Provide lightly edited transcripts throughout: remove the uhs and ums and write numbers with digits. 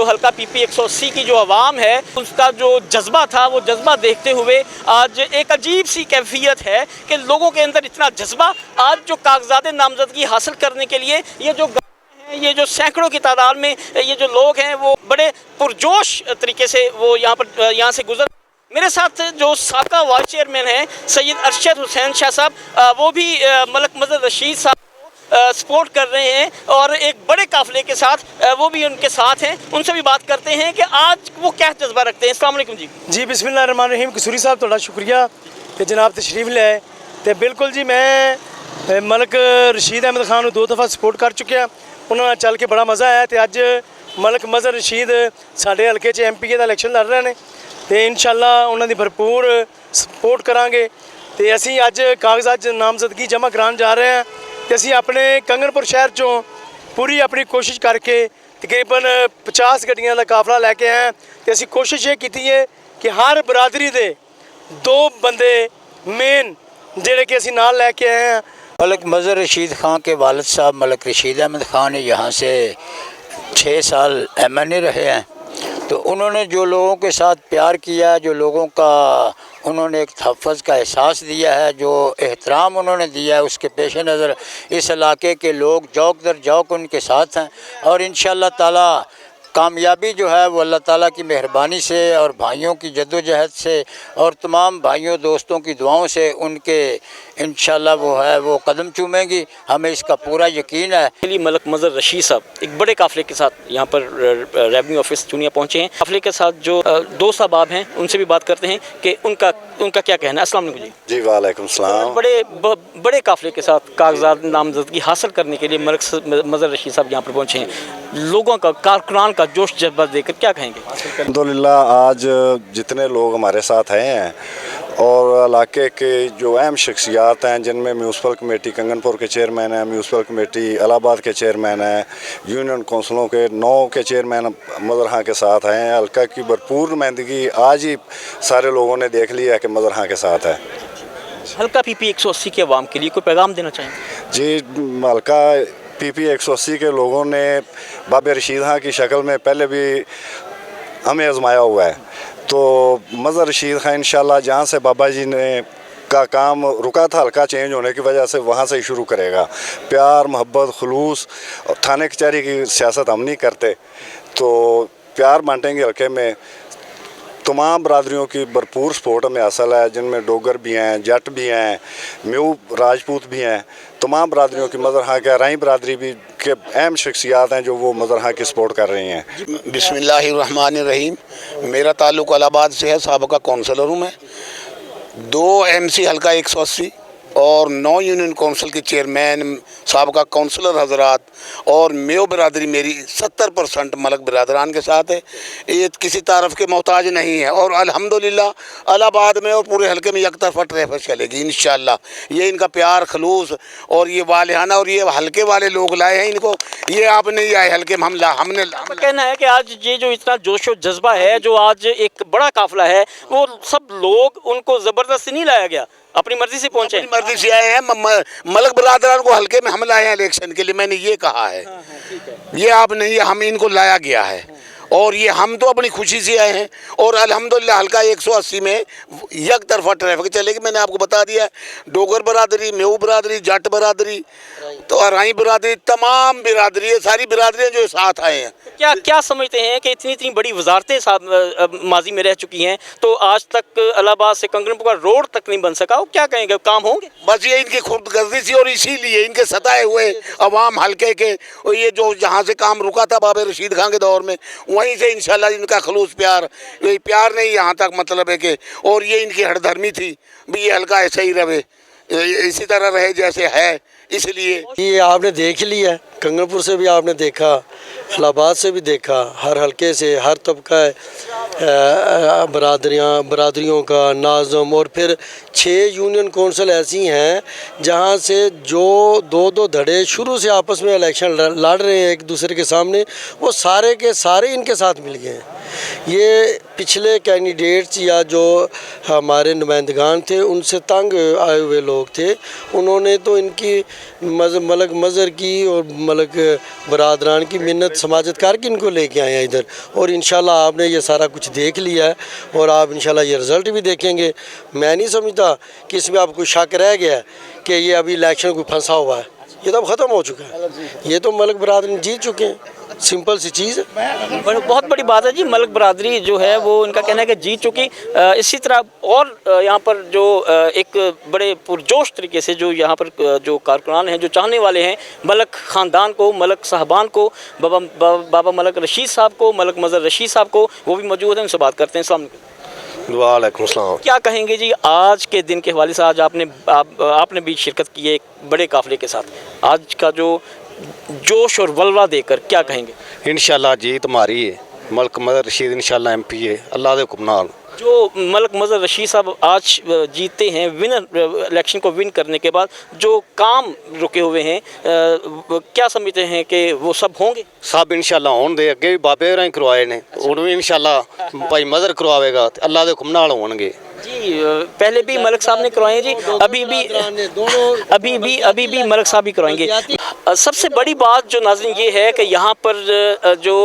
हल्का पीपी 180 की जो आवाम है उसका जो जज्बा था वो जज्बा देखते हुए आज एक अजीब सी कैफियत है कि लोगों के अंदर इतना जज्बा आज जो कागजात नामजदगी हासिल करने के लिए ये जो ये जो सैकड़ों की तादाद में ये जो लोग हैं वो बड़े पुरजोश तरीके से वो यहाँ से गुजर। मेरे साथ जो साका वाइस चेयरमैन हैं सैयद अरशद हुसैन शाह साहब वो भी मलक मजर रशीद साहब सपोर्ट कर रहे हैं और एक बड़े काफ़िले के साथ वो भी उनके साथ हैं। उनसे भी बात करते हैं कि आज वो क्या जज्बा रखते हैं। अस्सलाम वालेकुम जी बिस्मिल्लाहिर्रहमानिर्रहीम। कसूरी साहब थोड़ा शुक्रिया कि जनाब तशरीफ ले आए। तो बिल्कुल जी मैं मलक रशीद अहमद खान को 2 दफ़ा सपोर्ट कर चुके हैं। उन्होंने चल के बड़ा मज़ा आया। तो अज मलक मजर रशीद साढ़े हल्के च MPA का इलैक्शन लड़ रहे हैं तो इंशाअल्लाह उन्होंने भरपूर सपोर्ट करांगे। तो असी अज कागजात नामजदगी जमा कराने जा रहे हैं। तो असी अपने कंगनपुर शहर चों पूरी अपनी कोशिश करके तकरीबन 50 गड्डियां का काफला लैके आए। तो असी कोशिश ये की है कि हर बरादरी के 2 बंदे मेन जेडे कि असी नाल लैके आए हैं। मलक मजर रशीद खान के वालिद साहब मलक रशीद अहमद खान यहाँ से 6 साल MNA रहे हैं। तो उन्होंने जो लोगों के साथ प्यार किया, जो लोगों का उन्होंने एक तहफ़्फ़ुज़ का एहसास दिया है, जो एहतराम उन्होंने दिया है, उसके पेश नज़र इस इलाके के लोग जौक दर जौक उनके साथ हैं। और इंशाअल्लाह ताला कामयाबी जो है वो अल्लाह ताला की मेहरबानी से और भाइयों की जद्दोजहद से और तमाम भाइयों दोस्तों की दुआओं से उनके इंशाअल्लाह वो कदम चूमेंगी। हमें इसका पूरा यकीन है। मलक मजर रशीद साहब एक बड़े काफ़िले के साथ यहाँ पर रेवेन्यू ऑफिस चुनिया पहुँचे हैं। काफ़िले के साथ जो 2 साहबाब हैं उनसे भी बात करते हैं कि उनका क्या कहना है। अस्सलाम वालेकुम जी। वालेकुम सलाम। बड़े काफ़िले के साथ कागजात नामजदगी हासिल करने के लिए मलक मजर रशीद साहब यहाँ पर पहुँचे हैं। लोगों का कारकुनान का जोश जज्बा देखकर क्या कहेंगे? अल्हम्दुलिल्लाह आज जितने लोग हमारे साथ आए हैं और इलाके के जो अहम शख्सियात हैं जिनमें म्यूनसिपल कमेटी कंगनपुर के चेयरमैन हैं, म्यूनसिपल कमेटी इलाहाबाद के चेयरमैन हैं, यूनियन कौंसलों के 9 के चेयरमैन मजरहा के साथ हैं। हल्का की भरपूर नुमाइंदगी आज ही सारे लोगों ने देख लिया कि मजरहा के साथ है। हल्का PP 180 के अवाम के लिए कोई पैगाम देना चाहेंगे? जी, हल्का PP 180 के लोगों ने बाबे रशीद खां की शक्ल में पहले भी हमें आजमाया हुआ है। तो मज़र रशीद खां इंशाअल्लाह जहाँ से बाबा जी ने का काम रुका था हल्का चेंज होने की वजह से वहाँ से ही शुरू करेगा। प्यार मोहब्बत खलूस और थाने कचहरी की सियासत हम नहीं करते। तो प्यार बांटेंगे हल्के में। तमाम बरादरियों की भरपूर सपोर्ट हमें हासिल है, जिनमें डोगर भी हैं, जट भी हैं, म्यू राजपूत भी हैं। तमाम बरादरियों की मजरहा के राई बरादरी भी के अहम शख्सियात हैं जो वो मजरहा की सपोर्ट कर रही हैं। बिस्मिल्लाहिर्रहमानिर्रहीम। मेरा ताल्लुक़ इलाहाबाद से है, साबका कौंसलर हूँ मैं। 2 MC हल्का 180 اور 9 यूनियन काउंसिल के चेयरमैन, साबका काउंसलर हजरात और मेयो बरादरी मेरी 70% मलक बरादरान के साथ है। ये किसी तारफ़ के मोहताज नहीं है और अल्हम्दुलिल्लाह इलाहाबाद में और पूरे हल्के में यकतरफा ट्रैफिक चलेगी इंशाअल्लाह। ये इनका प्यार, खलूस और ये वालिहाना और ये हल्के वाले लोग लाए हैं इनको, ये आप नहीं आए हल्के में, हमने कहना है कि आज ये जो इतना जोश और जज्बा है, जो आज एक बड़ा काफिला है, वो सब लोग उनको ज़बरदस्ती नहीं लाया गया, अपनी मर्जी से पहुंचे, अपनी मर्जी से आए हैं। मलक बरादरान को हल्के में हम लाए हैं इलेक्शन के लिए, मैंने ये कहा है। ये आप नहीं, हम इनको लाया गया है और ये हम तो अपनी खुशी से आए हैं और अल्हम्दुलिल्लाह हल्का 180 में एक तरफा ट्रैफिक चलेगी। मैंने आपको बता दिया है, डोगर बरादरी, मेऊ बरादरी, जट बरादरी, तो अराई बरादरी, तमाम बिरादरी है, सारी बिरादरियाँ जो साथ आए हैं। क्या समझते हैं कि इतनी बड़ी वजारतें माजी में रह चुकी हैं, तो आज तक इलाहाबाद से कंगनपुर का रोड तक नहीं बन सका, वो क्या कहेंगे, काम होंगे? बस ये इनकी खुदगर्जी थी और इसीलिए इनके सताए हुए अवाम हल्के के, और ये जो जहाँ से काम रुका था बाबा रशीद खान के दौर में, वहीं से इंशाल्लाह इनका खलूस प्यार, यही प्यार नहीं यहाँ तक मतलब है कि, और ये इनकी हरधर्मी थी भी ये हल्का ऐसे ही रहे, इसी तरह रहे जैसे है। इसलिए ये आपने देख लिया, कंगनपुर से भी आपने देखा, इलाहाबाद से भी देखा, हर हलके से हर तबका बरादरियों का नाज़म, और फिर 6 यूनियन कौंसिल ऐसी हैं जहाँ से जो 2-2 धड़े शुरू से आपस में इलेक्शन लड़ रहे हैं एक दूसरे के सामने, वो सारे के सारे इनके साथ मिल गए हैं। ये पिछले कैंडिडेट्स या जो हमारे नुमाइंदगान थे उनसे तंग आए हुए लोग थे, उन्होंने तो इनकी मलक मज़र की और मलक बरादरान की मिन्नत समाजत करके इनको लेके आए हैं इधर, और इंशाल्लाह आपने ये सारा कुछ देख लिया है और आप इंशाल्लाह ये रिज़ल्ट भी देखेंगे। मैं नहीं समझता कि इसमें आपको शक रह गया है कि ये अभी इलेक्शन कोई फंसा हुआ है, ये तो अब ख़त्म हो चुका है, ये तो मलक बरादरी जीत चुके हैं, सिंपल सी चीज़ है। बहुत बड़ी बात है जी, मलक बरादरी जो है वो इनका कहना है कि जीत चुकी। इसी तरह और यहाँ पर जो एक बड़े पुरजोश तरीके से जो यहाँ पर जो कारकुनान हैं, जो चाहने वाले हैं मलक ख़ानदान को, मलक साहबान को, बाबा मलक रशीद साहब को, मलक मज़र रशीद साहब को, वो भी मौजूद हैं, उनसे बात करते हैं। अस्सलाम वालेकुम। वालेकुम सलाम। क्या कहेंगे जी आज के दिन के हवाले से? आज आपने भी शिरकत की है एक बड़े काफ़िले के साथ, आज का जो जोश और वलवा देकर क्या कहेंगे? इंशाल्लाह जीत हमारी है, मलक मज़र रशीद इंशाल्लाह MP है, अल्लाह दे हुक्म नाल। जो मलक मज़र रशीद साहब आज जीते हैं, विनर इलेक्शन को विन करने के बाद जो काम रुके हुए हैं, क्या समझते हैं कि वो सब होंगे? सब इंशाल्लाह होंगे, अगे भी बाबे होरें करवाए ने, हुण भी इंशाल्लाह भाई मज़र करवाएगा, अल्लाह दे हुक्म नाल होणगे जी। पहले भी मलक साहब ने करवाए जी, अभी भी मलक साहब ही करवाएंगे। सबसे बड़ी बात जो नाज़रीन ये है कि यहाँ पर जो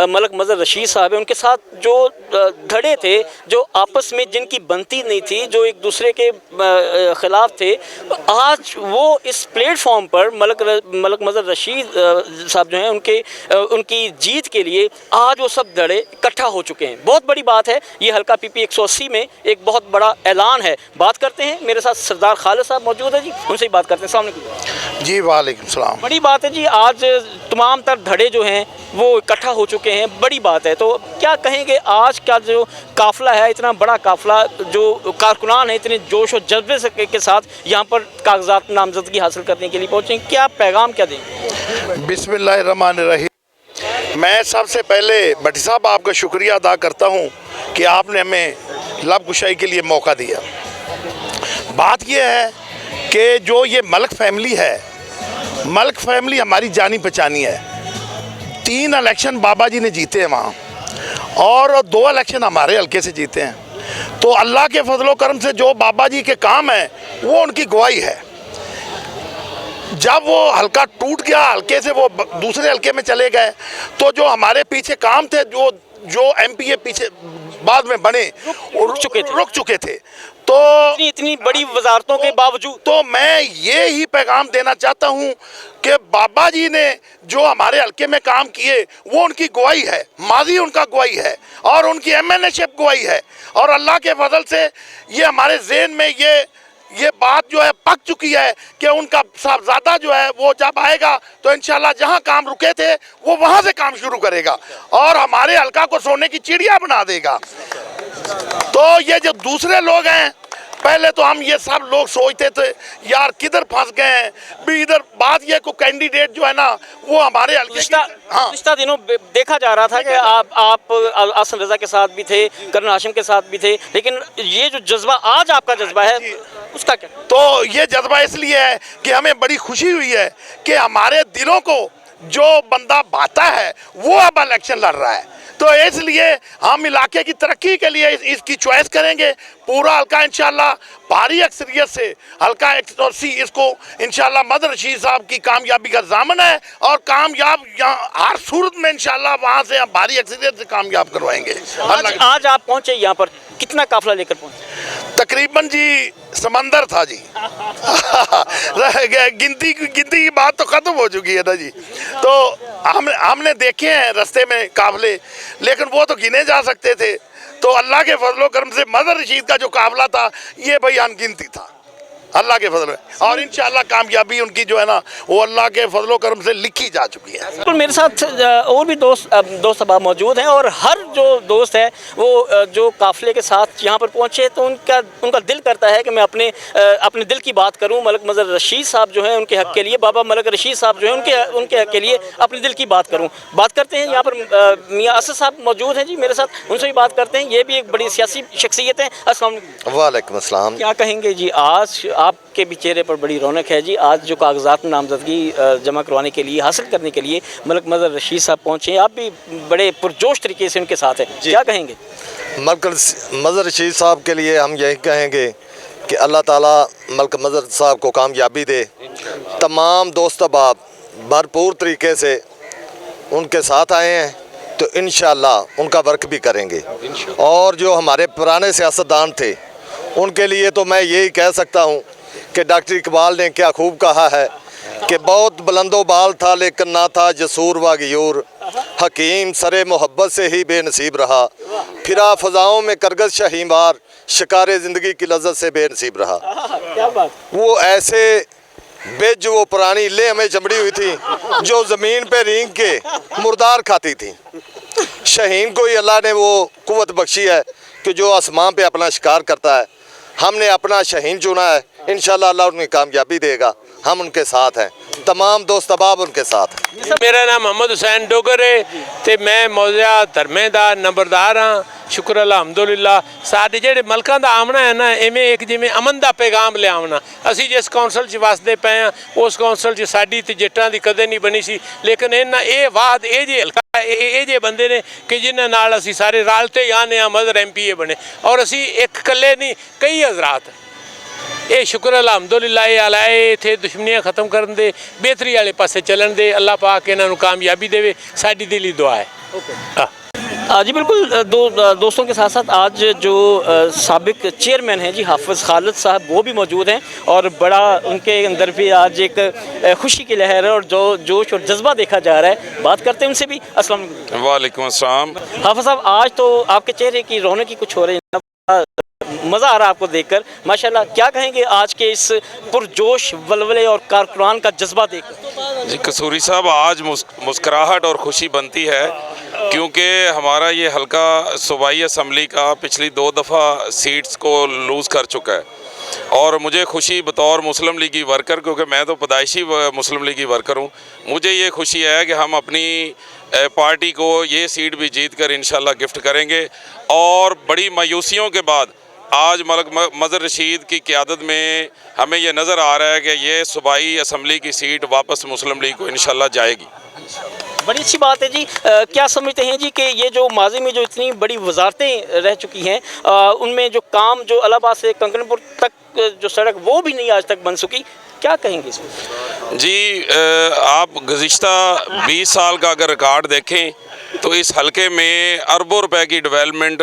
मलक मज़र रशीद साहब है, उनके साथ जो धड़े थे, जो आपस में जिनकी बनती नहीं थी, जो एक दूसरे के ख़िलाफ़ थे, आज वो इस प्लेटफॉर्म पर मलक मज़र रशीद साहब जो हैं उनकी जीत के लिए आज वो सब धड़े इकट्ठा हो चुके हैं। बहुत बड़ी बात है। ये हल्का PP 180 में एक बहुत बड़ा ऐलान है। बात करते हैं, मेरे साथ सरदार खालिद साहब मौजूद है जी, उनसे ही बात करते हैं। अस्सलाम वालेकुम जी। वालेकुम सलाम। बड़ी बात है जी, आज तमाम तर धड़े जो हैं वो इकट्ठा हो चुके हैं, बड़ी बात है। तो क्या कहेंगे आज का जो काफ़िला है, इतना बड़ा काफ़िला, जो कारकुनान है इतने जोश और जज्बे के साथ यहाँ पर कागजात नामजदगी हासिल करने के लिए पहुँचे, क्या पैगाम क्या देंगे? बिस्मिल्लाहिर्रहमानिर्रहीम। मैं सबसे पहले भट्टी साहब आपका शुक्रिया अदा करता हूँ कि आपने हमें लब कुशाई के लिए मौका दिया। बात यह है कि जो ये मलक फैमिली है, मलक फैमिली हमारी जानी पहचानी है। 3 इलेक्शन बाबा जी ने जीते हैं वहाँ, और 2 इलेक्शन हमारे हल्के से जीते हैं। तो अल्लाह के फजलो करम से जो बाबा जी के काम है वो उनकी गवाही है। जब वो हल्का टूट गया, हल्के से वो दूसरे हल्के में चले गए, तो जो हमारे पीछे काम थे, जो MP पीछे बाद में बने रुक चुके थे। तो इतनी बड़ी वजारतों के बावजूद तो मैं ये ही पैगाम देना चाहता हूँ कि बाबा जी ने जो हमारे हल्के में काम किए वो उनकी गवाही है, माजी उनका गवाही है, और उनकी MNA-शिप गवाही है। और अल्लाह के फजल से ये हमारे ज़हन में ये बात जो है पक चुकी है कि उनका साहबजादा जो है वो जब आएगा तो इंशाल्लाह जहाँ काम रुके थे वो वहाँ से काम शुरू करेगा और हमारे हल्का को सोने की चिड़िया बना देगा। तो ये जो दूसरे लोग हैं पहले तो हम ये सब लोग सोचते थे यार किधर फंस गए हैं भी, इधर बात ये को कैंडिडेट जो है ना वो हमारे हल्के की, हाँ पिछला दिनों देखा जा रहा था कि आप आसन रजा के साथ भी थे, कर्नल हाशिम के साथ भी थे, लेकिन ये जो जज्बा आज आपका जज्बा है उसका क्या? तो ये जज्बा इसलिए है कि हमें बड़ी खुशी हुई है कि हमारे दिलों को जो बंदा भाता है वो अब इलेक्शन लड़ रहा है, तो इसलिए हम इलाके की तरक्की के लिए इसकी चॉइस करेंगे। पूरा हल्का इंशाल्लाह भारी अक्सरियत से हल्का 180 इसको इंशाल्लाह मदर रशीद साहब की कामयाबी का ज़ामन है, और कामयाब यहाँ हर सूरत में इंशाल्लाह वहाँ से हम भारी अक्सरियत से कामयाब करवाएंगे। आज आप पहुँचे यहाँ पर, कितना काफिला लेकर पहुँचे? तकरीबन जी समंदर था जी गिनती की बात तो ख़त्म हो चुकी है ना जी। तो हमने देखे हैं रास्ते में काफिले, लेकिन वो तो गिने जा सकते थे। तो अल्लाह के फजलो करम से मदर रशीद का जो काफिला था ये भाई अनगिनती था अल्लाह के फजल में, और इंशाल्लाह कामयाबी उनकी जो है ना वो अल्लाह के फजलो करम से लिखी जा चुकी है। तो मेरे साथ और भी दोस्त अहबाब मौजूद हैं, और हर जो दोस्त है वो जो काफ़िले के साथ यहाँ पर पहुँचे तो उनका दिल करता है कि मैं अपने दिल की बात करूँ। मलक मज़र रशीद साहब जो हैं उनके हक़ के लिए, बाबा मलक रशीद साहब जो हैं उनके हक़ के लिए अपने दिल की बात करूँ। बात करते हैं, यहाँ पर मियाँ असद साहब मौजूद हैं जी मेरे साथ, उनसे भी बात करते हैं। ये भी एक बड़ी सियासी शख्सियत है। अस्सलाम वालेकुम। वालेकुम अस्सलाम। क्या कहेंगे जी, आज आपके भी चेहरे पर बड़ी रौनक है जी। आज जो कागजात में नामजदगी जमा करवाने के लिए, हासिल करने के लिए मलक मज़र रशीद साहब पहुँचे, आप भी बड़े पुरजोश तरीके से उनके साथ हैं, क्या कहेंगे? मलक मज़र रशीद साहब के लिए हम यही कहेंगे कि अल्लाह ताला मलक मज़र साहब को कामयाबी दे। तमाम दोस्त अहबाब भरपूर तरीके से उनके साथ आए हैं, तो इंशाअल्लाह उनका वर्क भी करेंगे। और जो हमारे पुराने सियासतदान थे उनके लिए तो मैं यही कह सकता हूँ कि डॉक्टर इकबाल ने क्या खूब कहा है कि बहुत बुलंदो बाल था लेकिन ना था जसूर व गियूर, हकीम सरे मोहब्बत से ही बेनसीब रहा, फिरा फ़ज़ाओं में करगस शहीमार, शिकारे ज़िंदगी की लज्जत से बेनसीब रहा। क्या बात। वो ऐसे बेज वो पुरानी ले हमें चमड़ी हुई थी जो ज़मीन पे रींग के मुर्दार खाती थी। शहीन को ही अल्लाह ने वो कुव्वत बख्शी है कि जो आसमान पे अपना शिकार करता है। हमने अपना शहीन चुना है, इंशाल्लाह अल्लाह उन्हें कामयाबी देगा। हम उनके साथ हैं, तमाम दोस्त अहबाब उनके साथ हैं। मेरा नाम मोहम्मद हुसैन डोगर है ते मैं मौजा धर्मे दा नंबरदार हाँ। शुक्र अलहमदुलिल्लाह। साडे जेडे मलकां दा आमना है ना, इवें एक जिवें अमन दा पैगाम लियावना। असी जिस कौंसल च वसदे पे हैं उस कौंसल च साडी ते जट्टां दी कदे नहीं बनी सी, लेकिन इन्हां ये वाद ये जे हल्का ये जे बंदे ने कि जिन्हां नाल असी सारे रलते ही आने मदर MPA बने, और असी एक कल्ले नहीं कई हज़रात। ये शुक्र अलहमदुलिल्लाह ये आलाए इत्थे दुश्मनियां ख़त्म करन दे, बेहतरी वाले पासे चलन दे। अल्लाह पाक इन्हां नूं कामयाबी देवे, साडी दिली दुआ है। जी बिल्कुल। दोस्तों के साथ साथ आज जो साबिक चेयरमैन हैं जी हाफिज़ खालिद साहब, वो भी मौजूद हैं, और बड़ा उनके अंदर भी आज एक खुशी की लहर है और जो जोश और जज्बा देखा जा रहा है। बात करते हैं उनसे भी। अस्सलाम वालेकुम। वालेकुम अस्सलाम। हाफिज़ साहब, आज तो आपके चेहरे की रौनक ही कुछ हो रही है, मज़ा आ रहा है आपको देखकर, माशाल्लाह। क्या कहेंगे आज के इस पुरजोश वलवले और कारकुनान का जज्बा देखकर? जी कसूरी साहब, आज मुस्कराहट और खुशी बनती है क्योंकि हमारा ये हल्का सूबाई असम्बली का पिछली 2 दफ़ा सीट्स को लूज़ कर चुका है, और मुझे खुशी बतौर मुस्लिम लीगी वर्कर, क्योंकि मैं तो पैदाइशी मुस्लिम लीगी वर्कर हूँ, मुझे ये खुशी है कि हम अपनी पार्टी को ये सीट भी जीत कर इंशाल्लाह गिफ्ट करेंगे। और बड़ी मायूसियों के बाद आज मलक मज़र रशीद की क़ियादत में हमें ये नज़र आ रहा है कि ये सूबाई असम्बली की सीट वापस मुस्लिम लीग को इंशाल्लाह जाएगी। बड़ी अच्छी बात है जी। क्या समझते हैं जी कि ये जो माजी में जो इतनी बड़ी वजारतें रह चुकी हैं, उनमें जो काम जो इलाहाबाद से कंकनपुर तक जो सड़क वो भी नहीं आज तक बन सकी, क्या कहेंगे इसमें? जी आप गुज़िश्ता 20 साल का अगर रिकॉर्ड देखें तो इस हलके में अरबों रुपए की डेवलपमेंट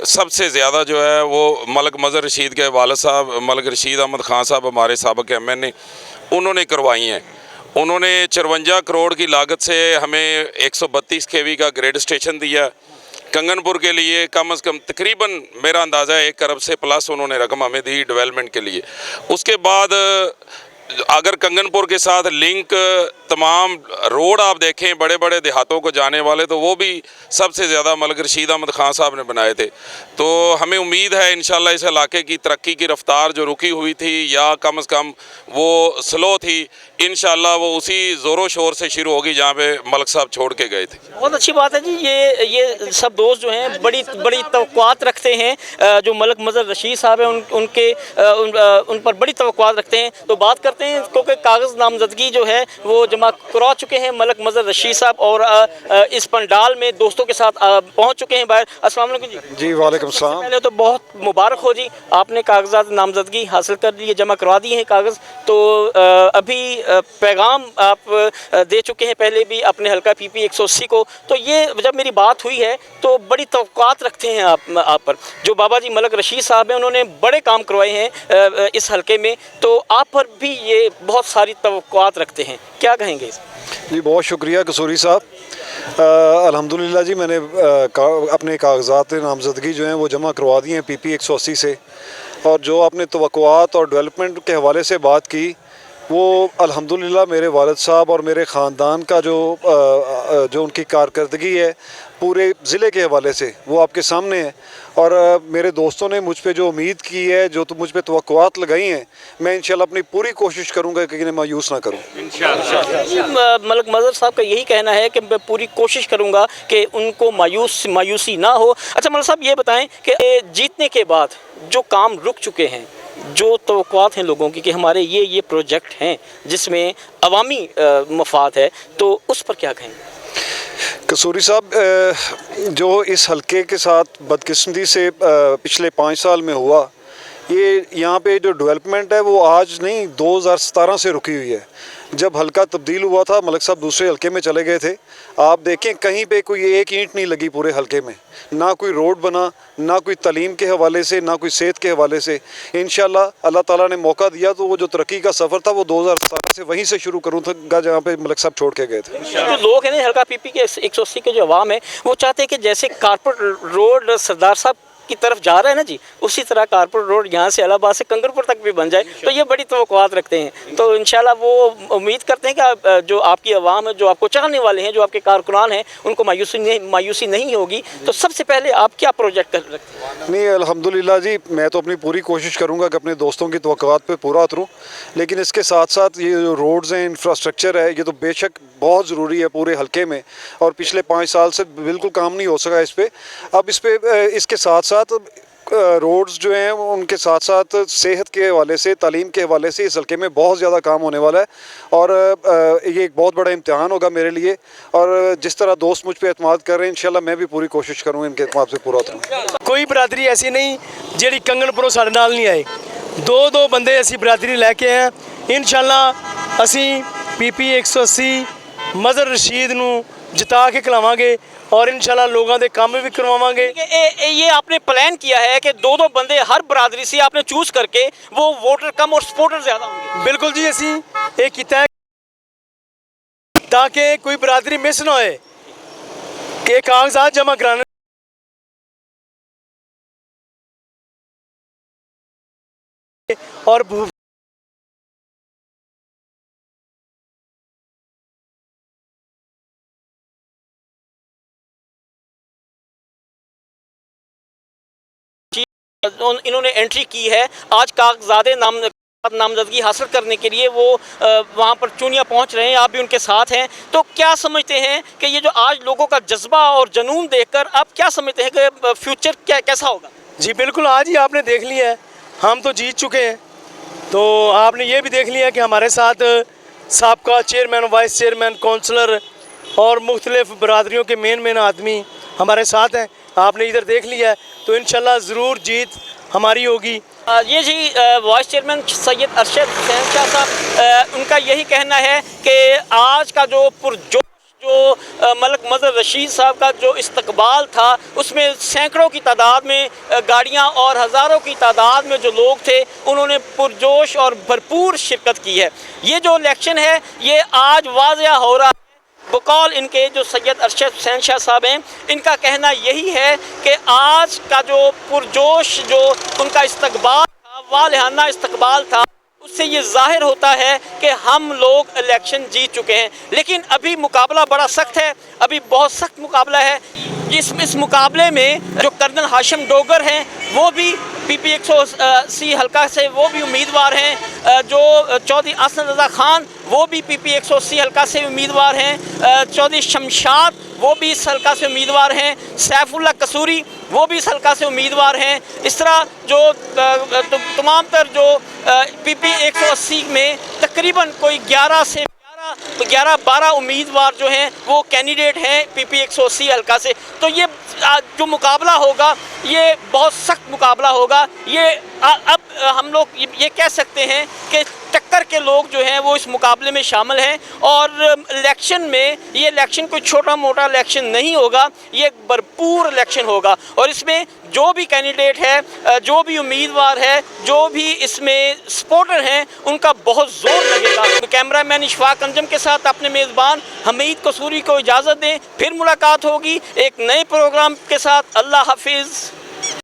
सबसे ज़्यादा जो है वो मलक मज़र रशीद के वालिद साहब मलक रशीद अहमद ख़ान साहब, हमारे साबिक़ MN, उन्होंने करवाई हैं। उन्होंने 54 करोड़ की लागत से हमें 132 kV का ग्रेड स्टेशन दिया। कंगनपुर के लिए कम से कम तकरीबन मेरा अंदाज़ा है 1 अरब से प्लस उन्होंने रकम हमें दी डेवलपमेंट के लिए। उसके बाद अगर कंगनपुर के साथ लिंक तमाम रोड आप देखें बड़े बड़े देहातों को जाने वाले, तो वो भी सबसे ज़्यादा मलिक रशीद अहमद ख़ान साहब ने बनाए थे। तो हमें उम्मीद है इंशाल्लाह इस इलाके की तरक्की की रफ़्तार जो रुकी हुई थी या कम से कम वो स्लो थी, इंशाल्लाह वो उसी ज़ोरों शोर से शुरू होगी जहाँ पे मलिक साहब छोड़ के गए थे। बहुत अच्छी बात है जी। ये सब दोस्त जो हैं बड़ी बड़ी तवक्कुआत रखते हैं। जो मलिक मज़हर रशीद साहब हैं उन पर बड़ी तवक्कुआत रखते हैं। तो बात करते हैं, क्योंकि कागज़ नामजदगी जो है वो जमा करवा चुके हैं मलिक मज़हर रशीद साहब और इस पंडाल में दोस्तों के साथ पहुँच चुके हैं बाहर। अस्सलाम वालेकुम जी। जी वालेकुम सलाम। पहले तो बहुत मुबारक हो जी, आपने कागजात नामजदगी हासिल कर लिए, जमा करवा दिए हैं कागज़। तो अभी पैगाम आप दे चुके हैं पहले भी अपने हल्का PP 180 को। तो ये जब मेरी बात हुई है तो बड़ी तवक्कुआत रखते हैं आप पर। जो बाबा जी मलिक रशीद साहब हैं उन्होंने बड़े काम करवाए हैं इस हल्के में, तो आप पर भी ये बहुत सारी तवक्कुआत रखते हैं, क्या कहेंगे इस? जी बहुत शुक्रिया कसूरी साहब। अल्हम्दुलिल्लाह जी, मैंने अपने कागजात नामजदगी जो हैं वो जमा करवा दिए हैं PP 180 से। और जो आपने तवक्कुआत और डेवलपमेंट के हवाले से बात की, वो अल्हम्दुलिल्लाह मेरे वालिद साहब और मेरे ख़ानदान का जो उनकी कारकर्दगी है पूरे ज़िले के हवाले से वो आपके सामने है। और मेरे दोस्तों ने मुझ पे जो उम्मीद की है, जो तो मुझ पे तवक्कुआत लगाई हैं, मैं इंशाल्लाह अपनी पूरी कोशिश करूँगा कि इन्हें मायूस ना करूँ इंशाल्लाह। मलिक मज़हर साहब का यही कहना है कि मैं पूरी कोशिश करूँगा कि उनको मायूसी ना हो। अच्छा मलिक साहब, ये बताएँ कि जीतने के बाद जो काम रुक चुके हैं, जो तवक्कुआत हैं लोगों की कि हमारे ये प्रोजेक्ट हैं जिसमें अवामी मफाद है, तो उस पर क्या कहेंगे? कसूरी साहब, जो इस हलके के साथ बदकिस्मती से पिछले 5 साल में हुआ, ये यहाँ पे जो डेवलपमेंट है वो आज नहीं 2017 से रुकी हुई है। जब हलका तब्दील हुआ था, मलिक साहब दूसरे हलके में चले गए थे, आप देखें कहीं पे कोई एक ईंट नहीं लगी पूरे हलके में, ना कोई रोड बना, ना कोई तालीम के हवाले से, ना कोई सेहत के हवाले से। इंशाल्लाह अल्लाह ताला ने मौका दिया तो वो जो तरक्की का सफ़र था वो 2017 से वहीं से शुरू करूँगा जहाँ पे मलिक साहब छोड़ के गए थे। जो लोग हैं हल्का PP के 180 के जो अवाम है, वो चाहते हैं कि जैसे कारपोरेट रोड सरदार साहब की तरफ जा रहा है ना जी, उसी तरह कारपोरेट रोड यहाँ से इलाहाबाद से कंगनपुर तक भी बन जाए। तो ये बड़ी तवक्कुआत रखते हैं। तो इंशाल्लाह वो उम्मीद करते हैं कि जो आपकी आवाम है, जो आपको चाहने वाले हैं, जो आपके कारकुनान हैं, उनको मायूसी नहीं होगी। तो सबसे पहले आप क्या प्रोजेक्ट कर रखते हैं? नहीं, अल्हम्दुलिल्लाह जी, मैं तो अपनी पूरी कोशिश करूँगा कि अपने दोस्तों की तवक्कुआत पे पूरा उतरूँ। लेकिन इसके साथ साथ ये जो रोड्स हैं, इंफ्रास्ट्रक्चर है, ये तो बेशक बहुत ज़रूरी है पूरे हलके में, और पिछले 5 साल से बिल्कुल काम नहीं हो सका इस पर। अब इसके साथ साथ रोड्स जो हैं उनके साथ साथ सेहत के हवाले से, तालीम के हवाले से इस हल्के में बहुत ज़्यादा काम होने वाला है। और ये एक बहुत बड़ा इम्तिहान होगा मेरे लिए। और जिस तरह दोस्त मुझ पे एतमाद कर रहे हैं, इंशाल्लाह मैं भी पूरी कोशिश करूँगा इनके एतमाद से पूरा उतरूँ। कोई बरादरी ऐसी नहीं ਜਿਹੜੀ ਕੰਗਨਪੁਰੋਂ ਸਾਡੇ ਨਾਲ नहीं आए। दो ਬੰਦੇ ਅਸੀਂ ਬਰਾਦਰੀ ਲੈ ਕੇ ਆਏ। इंशाल्लाह ਅਸੀਂ PP 180 मज़हर रशीद ਨੂੰ जिता के खिलावांगे और इंशाल्लाह लोगों के काम भी करवावांगे। ये आपने प्लान किया है कि 2 बंदे हर बरादरी से आपने चूज करके वो वोटर कम और सपोर्टर ज़्यादा होंगे? बिल्कुल जी, असी ये किया है ताकि कोई बरादरी मिस ना होए कि कागजात जमा कराने और इन्होंने एंट्री की है। आज कागजात नामजदगी हासिल करने के लिए वो वहाँ पर चुनिया पहुँच रहे हैं, आप भी उनके साथ हैं। तो क्या समझते हैं कि ये जो आज लोगों का जज्बा और जुनून देखकर आप क्या समझते हैं कि फ्यूचर कैसा होगा? जी बिल्कुल, आज ही आपने देख लिया है, हम तो जीत चुके हैं। तो आपने ये भी देख लिया कि हमारे साथ साबका चेयरमैन, वाइस चेयरमैन, कौंसलर और मुख्तलिफ बरादरियों के मेन आदमी हमारे साथ हैं। आपने इधर देख लिया है, तो इंशाल्लाह ज़रूर जीत हमारी होगी। ये जी वाइस चेयरमैन सैयद अरशद शहनशाह साहब, उनका यही कहना है कि आज का जो पुरजोश जो मलिक मज़हर रशीद साहब का जो इस्तकबाल था, उसमें सैकड़ों की तादाद में गाड़ियां और हज़ारों की तादाद में जो लोग थे, उन्होंने पुरजोश और भरपूर शिरकत की है। ये जो इलेक्शन है ये आज वाज़िया हो रहा है। बकौल इनके जो सैयद अरशद शहनशाह साहब हैं, इनका कहना यही है कि आज का जो पुरजोश जो उनका इस्तकबाल था, वालिहाना इस्तकबाल था, سے یہ ظاہر ہوتا ہے کہ ہم لوگ الیکشن جیت چکے ہیں، لیکن ابھی مقابلہ بڑا سخت ہے، ابھی بہت سخت مقابلہ ہے۔ اس مقابلے میں جو کرنل ہاشم ڈوگر ہیں وہ بھی PP 180 حلقہ سے وہ بھی امیدوار ہیں، جو چودھری احسن رضا خان وہ بھی PP 180 حلقہ سے امیدوار ہیں، چودھری شمشاد وہ بھی اس حلقہ سے امیدوار ہیں، سیف اللہ قصوری وہ بھی اس حلقہ سے امیدوار ہیں۔ اس طرح جو تمام تر جو PP 180 میں تقریباً کوئی 11-12 امیدوار جو ہیں وہ کینڈیڈیٹ ہیں PP 180 حلقہ سے۔ تو یہ جو مقابلہ ہوگا یہ بہت سخت مقابلہ ہوگا۔ یہ اب ہم لوگ یہ کہہ سکتے ہیں کہ ٹکر کے لوگ جو ہیں وہ اس مقابلے میں شامل ہیں، اور الیکشن میں یہ الیکشن کوئی چھوٹا موٹا الیکشن نہیں ہوگا، یہ ایک بھرپور الیکشن ہوگا، اور اس میں جو بھی کینڈیڈیٹ ہے، جو بھی امیدوار ہے، جو بھی اس میں سپورٹر ہیں، ان کا بہت زور لگے گا۔ کیمرہ مین اشفاق انجم کے ساتھ اپنے میزبان حمید قصوری کو اجازت دیں، پھر ملاقات ہوگی ایک نئے پروگرام کے ساتھ۔ اللہ حافظ۔